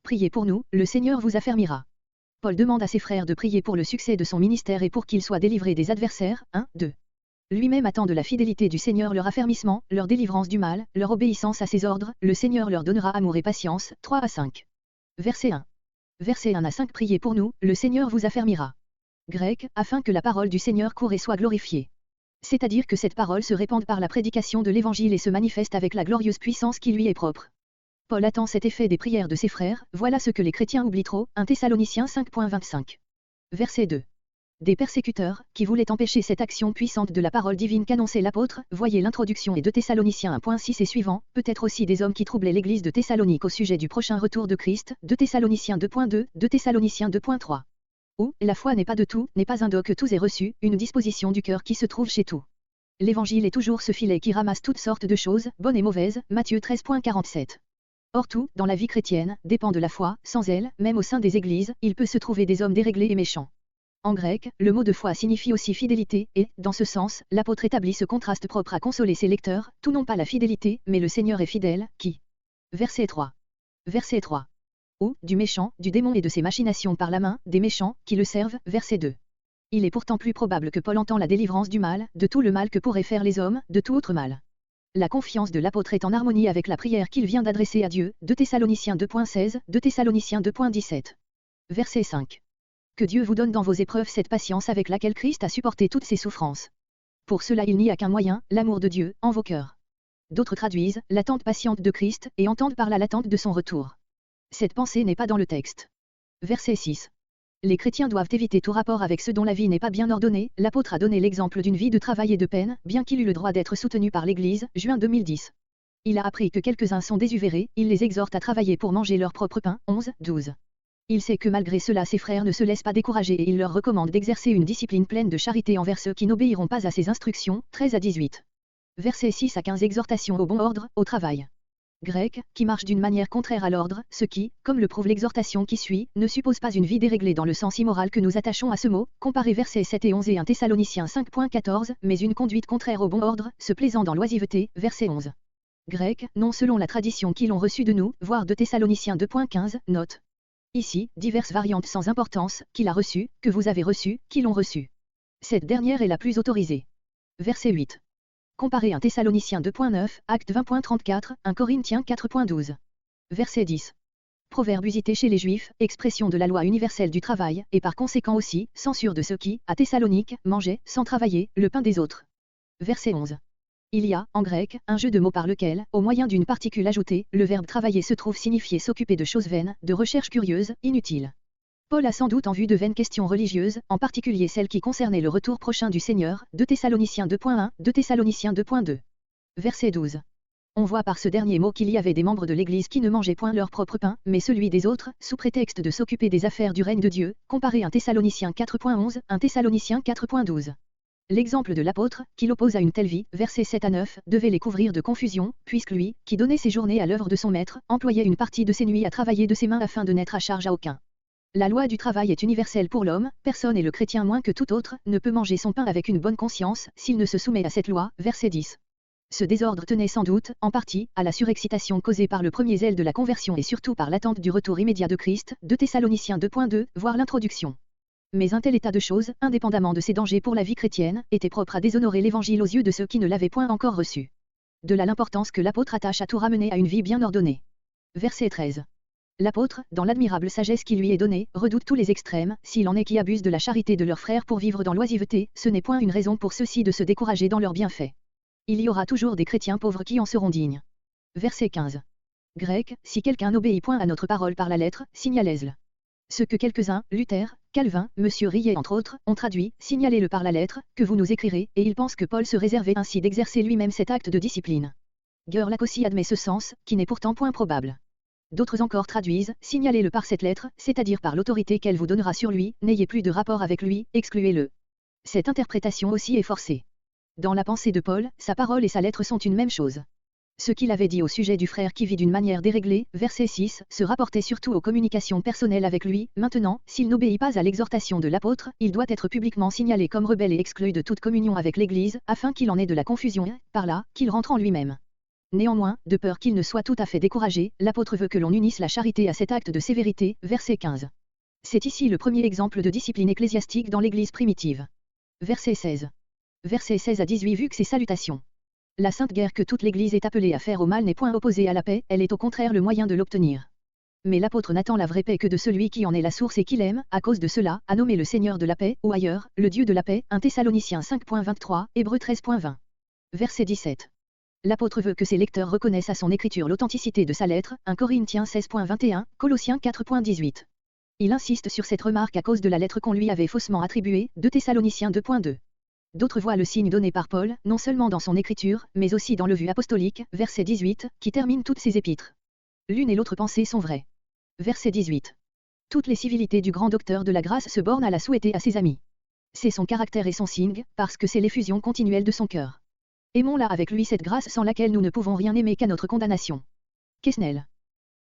priez pour nous, le Seigneur vous affermira. Paul demande à ses frères de prier pour le succès de son ministère et pour qu'il soit délivré des adversaires. 1, 2. Lui-même attend de la fidélité du Seigneur leur affermissement, leur délivrance du mal, leur obéissance à ses ordres, le Seigneur leur donnera amour et patience. 3 à 5. Verset 1. Verset 1 à 5. Priez pour nous, le Seigneur vous affermira. Grec, afin que la parole du Seigneur court et soit glorifiée. C'est-à-dire que cette parole se répande par la prédication de l'Évangile et se manifeste avec la glorieuse puissance qui lui est propre. Paul attend cet effet des prières de ses frères, voilà ce que les chrétiens oublient trop. 1 Thessaloniciens 5.25. Verset 2. Des persécuteurs, qui voulaient empêcher cette action puissante de la parole divine qu'annonçait l'apôtre, voyez l'introduction et 2 Thessaloniciens 1.6 et suivant, peut-être aussi des hommes qui troublaient l'église de Thessalonique au sujet du prochain retour de Christ, 2 Thessaloniciens 2.2, 2 Thessaloniciens 2.3. Ou, la foi n'est pas de tout, n'est pas un don que tous aient reçu, une disposition du cœur qui se trouve chez tout. L'évangile est toujours ce filet qui ramasse toutes sortes de choses, bonnes et mauvaises, Matthieu 13.47. Or tout, dans la vie chrétienne, dépend de la foi, sans elle, même au sein des églises, il peut se trouver des hommes déréglés et méchants. En grec, le mot de foi signifie aussi fidélité, et, dans ce sens, l'apôtre établit ce contraste propre à consoler ses lecteurs, tout non pas la fidélité, mais le Seigneur est fidèle, qui. Verset 3. Verset 3. Ou, du méchant, du démon et de ses machinations par la main, des méchants, qui le servent, verset 2. Il est pourtant plus probable que Paul entend la délivrance du mal, de tout le mal que pourraient faire les hommes, de tout autre mal. La confiance de l'apôtre est en harmonie avec la prière qu'il vient d'adresser à Dieu, 2 Thessaloniciens 2.16, 2 Thessaloniciens 2.17. Verset 5. Que Dieu vous donne dans vos épreuves cette patience avec laquelle Christ a supporté toutes ses souffrances. Pour cela il n'y a qu'un moyen, l'amour de Dieu, en vos cœurs. D'autres traduisent, l'attente patiente de Christ, et entendent par là l'attente de son retour. Cette pensée n'est pas dans le texte. Verset 6. Les chrétiens doivent éviter tout rapport avec ceux dont la vie n'est pas bien ordonnée. L'apôtre a donné l'exemple d'une vie de travail et de peine, bien qu'il eût le droit d'être soutenu par l'Église, juin 2010. Il a appris que quelques-uns sont désuvérés, il les exhorte à travailler pour manger leur propre pain, 11, 12. Il sait que malgré cela ses frères ne se laissent pas décourager et il leur recommande d'exercer une discipline pleine de charité envers ceux qui n'obéiront pas à ses instructions, 13 à 18. Versets 6 à 15. Exhortation au bon ordre, au travail. Grec, qui marche d'une manière contraire à l'ordre, ce qui, comme le prouve l'exhortation qui suit, ne suppose pas une vie déréglée dans le sens immoral que nous attachons à ce mot, comparez versets 7 et 11 et 1 Thessaloniciens 5.14, mais une conduite contraire au bon ordre, se plaisant dans l'oisiveté, verset 11. Grec, non selon la tradition qu'ils ont reçue de nous, voire de Thessaloniciens 2.15, note. Ici, diverses variantes sans importance, qu'il a reçues, que vous avez reçues, qui l'ont reçue. Cette dernière est la plus autorisée. Verset 8. Comparez 1 Thessaloniciens 2.9, Acte 20.34, 1 Corinthiens 4.12. Verset 10. Proverbe usité chez les Juifs, expression de la loi universelle du travail, et par conséquent aussi, censure de ceux qui, à Thessalonique, mangeaient, sans travailler, le pain des autres. Verset 11. Il y a, en grec, un jeu de mots par lequel, au moyen d'une particule ajoutée, le verbe travailler se trouve signifier s'occuper de choses vaines, de recherches curieuses, inutiles. Paul a sans doute en vue de vaines questions religieuses, en particulier celles qui concernaient le retour prochain du Seigneur, 2 Thessaloniciens 2.1, 2 Thessaloniciens 2.2. Verset 12. On voit par ce dernier mot qu'il y avait des membres de l'Église qui ne mangeaient point leur propre pain, mais celui des autres, sous prétexte de s'occuper des affaires du règne de Dieu, comparez 1 Thessaloniciens 4.11, 1 Thessaloniciens 4.12. L'exemple de l'apôtre, qui l'oppose à une telle vie, versets 7 à 9, devait les couvrir de confusion, puisque lui, qui donnait ses journées à l'œuvre de son maître, employait une partie de ses nuits à travailler de ses mains afin de n'être à charge à aucun. La loi du travail est universelle pour l'homme, personne et le chrétien moins que tout autre, ne peut manger son pain avec une bonne conscience, s'il ne se soumet à cette loi, verset 10. Ce désordre tenait sans doute, en partie, à la surexcitation causée par le premier zèle de la conversion et surtout par l'attente du retour immédiat de Christ, 2 Thessaloniciens 2.2, voire l'introduction. Mais un tel état de choses, indépendamment de ses dangers pour la vie chrétienne, était propre à déshonorer l'Évangile aux yeux de ceux qui ne l'avaient point encore reçu. De là l'importance que l'apôtre attache à tout ramener à une vie bien ordonnée. Verset 13. L'apôtre, dans l'admirable sagesse qui lui est donnée, redoute tous les extrêmes, s'il en est qui abusent de la charité de leurs frères pour vivre dans l'oisiveté, ce n'est point une raison pour ceux-ci de se décourager dans leurs bienfaits. Il y aura toujours des chrétiens pauvres qui en seront dignes. Verset 15. Grec, si quelqu'un n'obéit point à notre parole par la lettre, signalez-le. Ce que quelques-uns, Luther, Calvin, Monsieur Rillet entre autres, ont traduit, signalez-le par la lettre, que vous nous écrirez, et ils pensent que Paul se réservait ainsi d'exercer lui-même cet acte de discipline. Gerlach aussi admet ce sens, qui n'est pourtant point probable. D'autres encore traduisent, signalez-le par cette lettre, c'est-à-dire par l'autorité qu'elle vous donnera sur lui, n'ayez plus de rapport avec lui, excluez-le. Cette interprétation aussi est forcée. Dans la pensée de Paul, sa parole et sa lettre sont une même chose. Ce qu'il avait dit au sujet du frère qui vit d'une manière déréglée, verset 6, se rapportait surtout aux communications personnelles avec lui. Maintenant, s'il n'obéit pas à l'exhortation de l'apôtre, il doit être publiquement signalé comme rebelle et exclu de toute communion avec l'Église, afin qu'il en ait de la confusion et, par là, qu'il rentre en lui-même. Néanmoins, de peur qu'il ne soit tout à fait découragé, l'apôtre veut que l'on unisse la charité à cet acte de sévérité, verset 15. C'est ici le premier exemple de discipline ecclésiastique dans l'Église primitive. Verset 16. Verset 16 à 18 vu que ces salutations. La sainte guerre que toute l'Église est appelée à faire au mal n'est point opposée à la paix, elle est au contraire le moyen de l'obtenir. Mais l'apôtre n'attend la vraie paix que de celui qui en est la source et qui l'aime, à cause de cela, a nommé le Seigneur de la paix, ou ailleurs, le Dieu de la paix, 1 Thessaloniciens 5.23, Hébreux 13.20. Verset 17. L'apôtre veut que ses lecteurs reconnaissent à son écriture l'authenticité de sa lettre, 1 Corinthiens 16.21, Colossiens 4.18. Il insiste sur cette remarque à cause de la lettre qu'on lui avait faussement attribuée, 2 Thessaloniciens 2.2. D'autres voient le signe donné par Paul, non seulement dans son écriture, mais aussi dans le vu apostolique, verset 18, qui termine toutes ses épîtres. L'une et l'autre pensée sont vraies. Verset 18. Toutes les civilités du grand docteur de la grâce se bornent à la souhaiter à ses amis. C'est son caractère et son signe, parce que c'est l'effusion continuelle de son cœur. Aimons-la avec lui cette grâce sans laquelle nous ne pouvons rien aimer qu'à notre condamnation. Quesnel.